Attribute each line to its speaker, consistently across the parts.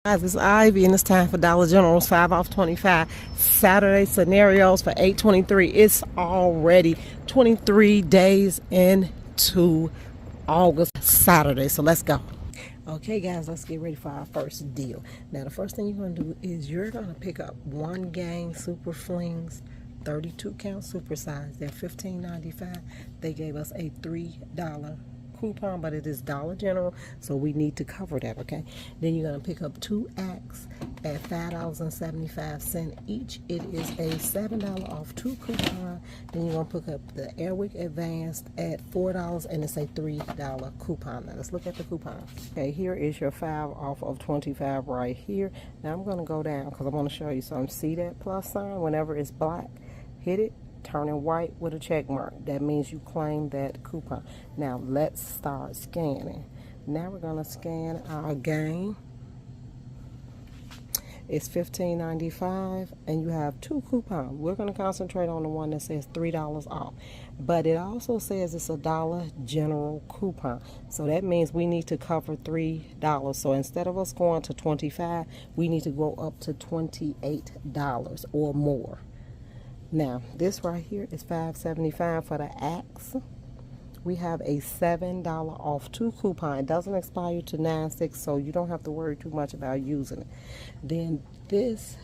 Speaker 1: Guys, it's Ivy and it's time for Dollar General's 5 off 25 Saturday scenarios for 8/23. It's already 23 days into August Saturday, so let's go. Okay guys, let's get ready for our first deal. Now the first thing you're going to do is you're going to pick up one Gain Super Flings 32 count super size. They're $15.95. They gave us a $3 coupon, but it is Dollar General, so we need to cover that, okay? Then you're going to pick up two Axe at $5.75 each. It is a $7 off two coupon. Then you're going to pick up the Airwick Advanced at $4 and it's a $3 coupon. Now let's look at the coupon. Okay, here is your 5 off of 25 right here. Now I'm going to go down because I want to show you something. See that plus sign? Whenever it's black, hit it, turning white with a check mark. That means you claim that coupon. Now let's start scanning. Now we're going to scan our Gain. It's $15.95 and you have two coupons. We're going to concentrate on the one that says $3 off, but it also says it's a Dollar General coupon, so that means we need to cover $3. So instead of us going to 25, we need to go up to $28 or more. Now, this right here is $5.75 for the Axe. We have a $7 off two coupon. It doesn't expire to 9/6, so you don't have to worry too much about using it. Then this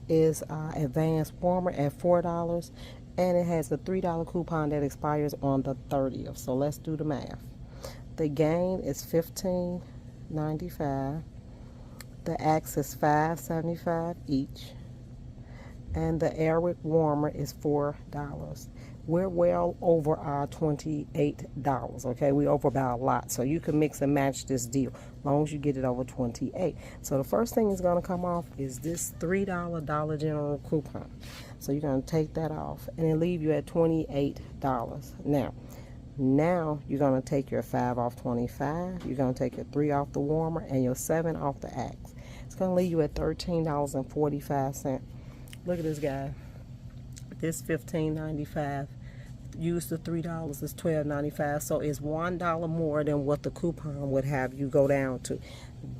Speaker 1: is our Advanced Warmer at $4, and it has a $3 coupon that expires on the 30th. So let's do the math. The Gain is $15.95. The Axe is $5.75 each. And the Airwick Warmer is $4. We're well over our $28, okay? We're over about a lot, so you can mix and match this deal as long as you get it over 28. So the first thing is going to come off is this $3 Dollar General coupon. So you're going to take that off and it'll leave you at $28. Now you're going to take your 5 off 25, you're going to take your 3 off the Warmer, and your 7 off the Axe. It's going to leave you at $13.45. Look at this guy. This $15.95. Use the $3 is $12.95. So it's $1 more than what the coupon would have you go down to.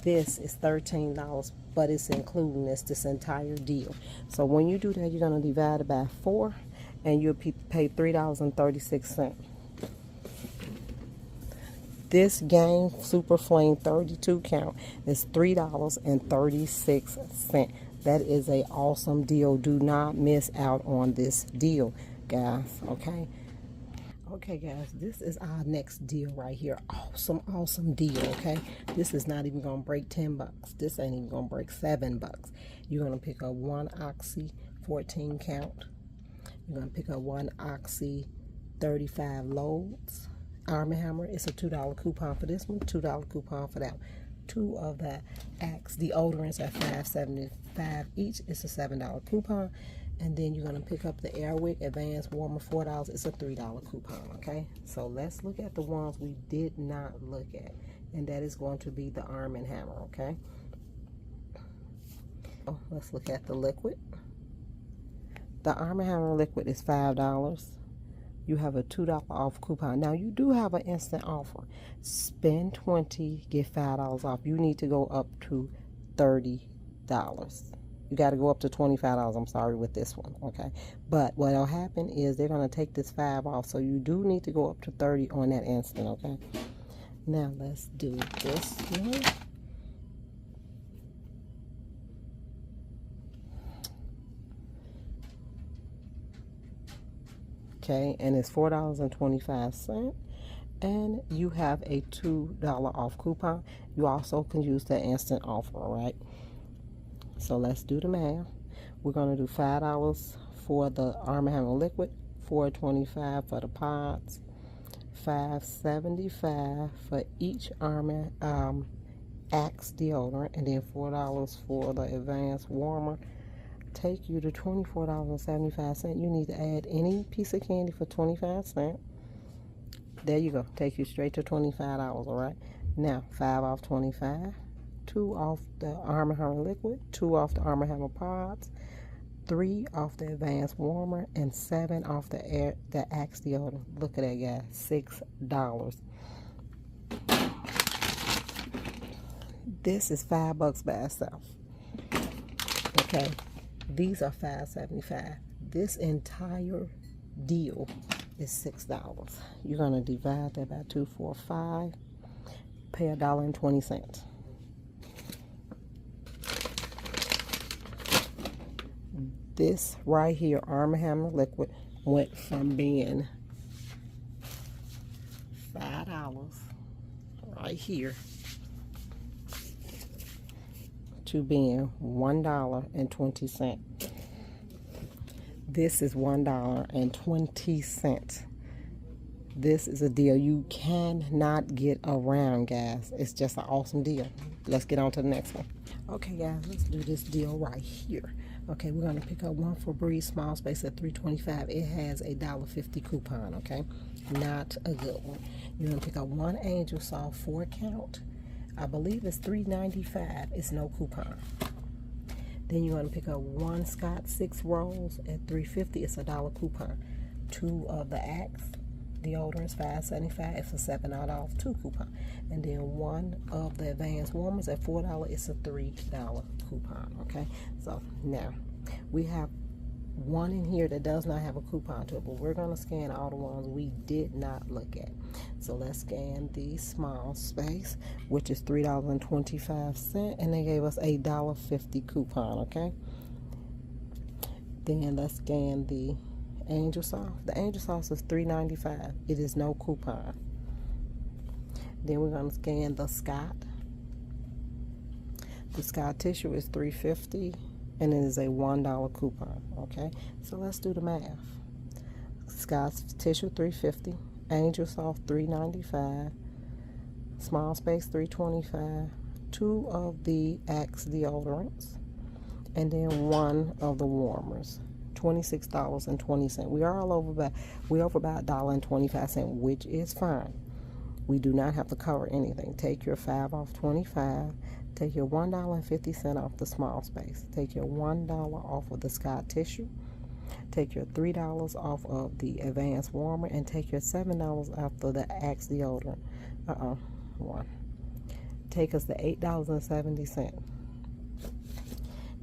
Speaker 1: This is $13, but it's including this entire deal. So when you do that, you're going to divide it by 4, and you'll pay $3.36. This Gain Super Fling 32 count is $3.36. That is an awesome deal. Do not miss out on this deal, guys, okay? Okay, guys, this is our next deal right here. Awesome, awesome deal, okay? This is not even going to break 10 bucks. This ain't even going to break 7 bucks. You're going to pick up one Oxy 14 count. You're going to pick up one Oxy 35 loads. Arm & Hammer, it's a $2 coupon for this one, $2 coupon for that one. 2 of the Axe deodorants at $5.75 each. It's a $7 coupon. And then you're going to pick up the Airwick Advanced Warmer $4. It's a $3 coupon, okay? So let's look at the ones we did not look at. And that is going to be the Arm & Hammer, okay? Let's look at the liquid. The Arm & Hammer liquid is $5. You have a $2 off coupon. Now you do have an instant offer. Spend 20, get $5 off. You need to go up to $30. You got to go up to $25, I'm sorry, with this one, okay? But what'll happen is they're going to take this 5 off, so you do need to go up to 30 on that instant, okay? Now let's do this one. Okay, and it's $4.25, and you have a $2 off coupon. You also can use that instant offer, all right? So let's do the math. We're going to do $5 for the Arm & Hammer liquid, $4.25 for the pods, $5.75 for each Axe deodorant, and then $4 for the Advanced Warmer. Take you to $24.75. You need to add any piece of candy for 25 cents. There you go. Take you straight to $25, all right? Now, 5 off 25, 2 off the Arm & Hammer liquid, 2 off the Arm & Hammer pods, 3 off the Advanced Warmer, and 7 off the Axe deodorant. Look at that, guy. $6. This is $5 by itself. Okay, these are $5.75. This entire deal is $6. You're gonna divide that by 245. Pay $1.20. This right here, Arm & Hammer liquid, went from being $5 right here to being $1.20. This is $1.20. This is a deal you cannot get around, guys. It's just an awesome deal. Let's get on to the next one. Okay, guys, let's do this deal right here. Okay, we're gonna pick up one Febreze small space at $3.25. It has a $1.50 coupon. Okay, not a good one. You're gonna pick up one Angel Soft 4 count. I believe it's $3.95. It's no coupon. Then you're gonna pick up one Scott 6 rolls at $3.50. It's a $1 coupon. Two of the Axe deodorants, $5.75. It's a $7 off 2 coupon. And then one of the Advanced Warmers at $4. It's a $3 coupon. Okay, so now we have one in here that does not have a coupon to it, but we're going to scan all the ones we did not look at. So let's scan the small space, which is $3.25, and they gave us a $1.50 coupon. Okay, then let's scan the Angel Soft. The Angel Soft is $3.95. It is no coupon. Then we're going to scan the Scott. The Scott tissue is $3.50, and it is a $1 coupon. Okay, so let's do the math. Scott tissue $3.50, Angel Soft $3.95, small space $3.25, two of the Axe deodorants, and then one of the warmers. $26.20. We are all over about $1.25, which is fine. We do not have to cover anything. Take your $5 off 25. Take your $1.50 off the small space. Take your $1 off of the Scott tissue. Take your $3 off of the Advanced Warmer, and take your $7 off of the Axe deodorant. One. Take us to $8.70.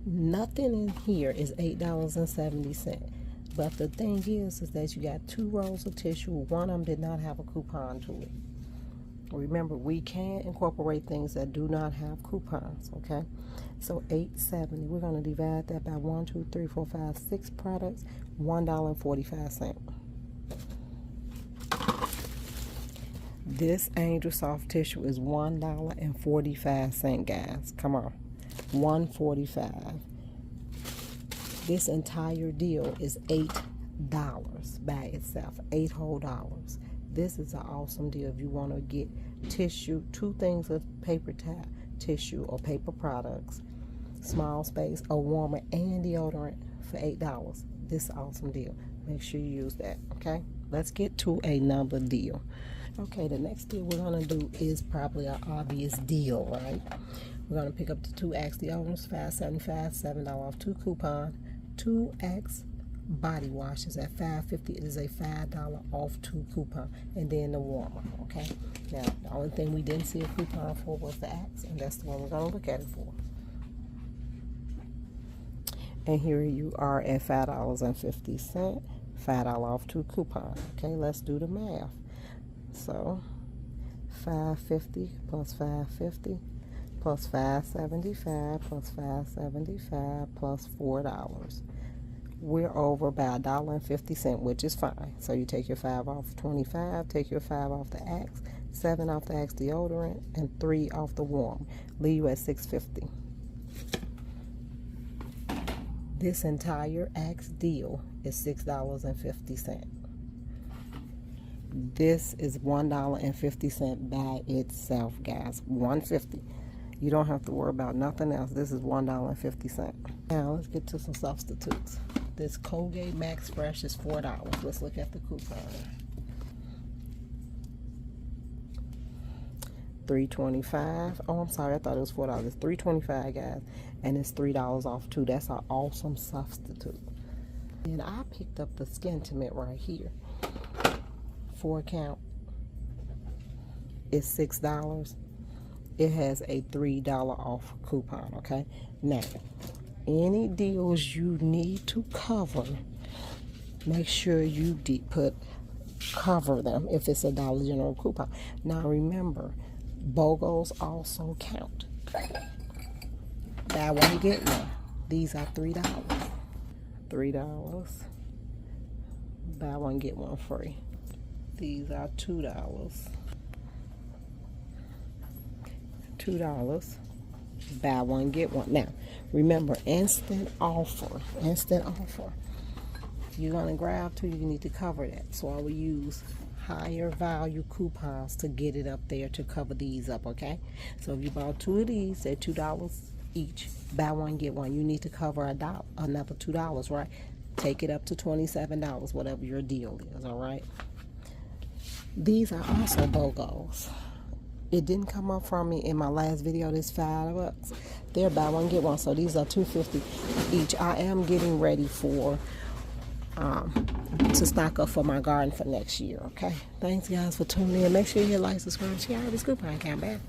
Speaker 1: Nothing in here is $8.70. But the thing is that you got 2 rolls of tissue. One of them did not have a coupon to it. Remember, we can incorporate things that do not have coupons. Okay, so $8.70. We're going to divide that by 1, 2, 3, 4, 5, 6 products. $1.45. This Angel Soft tissue is $1.45, guys. Come on. $1.45. This entire deal is $8 by itself. $8 whole dollars. This is an awesome deal if you want to get tissue, 2 things of paper tissue or paper products, small space, a warmer, and deodorant for $8. This is an awesome deal. Make sure you use that. Okay, let's get to another deal. Okay, the next deal we're going to do is probably an obvious deal, right? We're going to pick up the 2 Axe deodorants, $5.75, $7 off 2 coupon. 2 Axe body washes at $5.50. It is a $5 off 2 coupon. And then the warmer. Okay, now the only thing we didn't see a coupon for was the Axe, and that's the one we're going to look at it for. And here you are at $5.50, $5 off 2 coupon. Okay, let's do the math. So $5.50 plus $5.50 plus $5.75 plus $5.75 plus $4. We're over by $1.50, which is fine. So you take your 5 off 25, take your 5 off the Axe, 7 off the Axe deodorant, and 3 off the warm. Leave you at $6.50. This entire Axe deal is $6.50. This is $1.50 by itself, guys. $1.50. You don't have to worry about nothing else. This is $1.50. Now let's get to some substitutes. This Colgate Max Fresh is $4. Let's look at the coupon. $3.25. Oh, I'm sorry. I thought it was $4. It's $3.25, guys, and it's $3 off too. That's an awesome substitute. And I picked up the Skin Intimate right here. 4 count. It's $6. it has a $3 off coupon. Okay, now any deals you need to cover, make sure you cover them if it's a Dollar General coupon. Now remember, BOGOs also count. Buy one, get one. These are $3. $3. Buy one, get one free. These are $2. $2. Buy one, get one. Now, remember, instant offer. Instant offer. If you're going to grab two, you need to cover that. So I will use higher value coupons to get it up there to cover these up, okay? So if you bought two of these at $2 each, buy one, get one. You need to cover another $2, right? Take it up to $27, whatever your deal is, all right? These are also BOGOs. It didn't come up for me in my last video. This $5. They're buy one, get one. So these are $2.50 each. I am getting ready for to stock up for my garden for next year, okay? Thanks, guys, for tuning in. Make sure you hit like, subscribe, share this coupon. Count back.